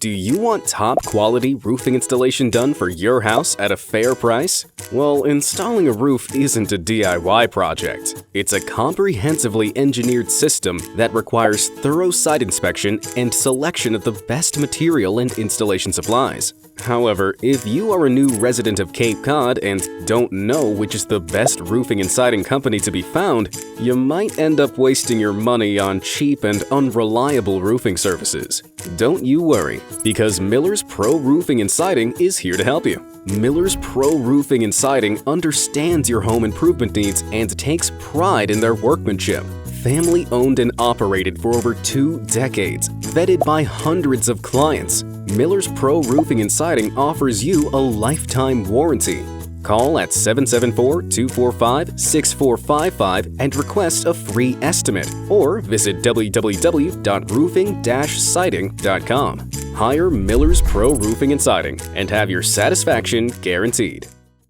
Do you want top quality roofing installation done for your house at a fair price? Well, installing a roof isn't a DIY project. It's a comprehensively engineered system that requires thorough site inspection and selection of the best material and installation supplies. However, if you are a new resident of Cape Cod and don't know which is the best roofing and siding company to be found, you might end up wasting your money on cheap and unreliable roofing services. Don't you worry, because Miller's Pro Roofing and Siding is here to help you. Miller's Pro Roofing and Siding understands your home improvement needs and takes pride in their workmanship. Family owned and operated for over 2 decades, vetted by hundreds of clients, Miller's Pro Roofing and Siding offers you a lifetime warranty. Call at 774-245-6455 and request a free estimate, or visit www.roofing-siding.com. Hire Miller's Pro Roofing and Siding and have your satisfaction guaranteed.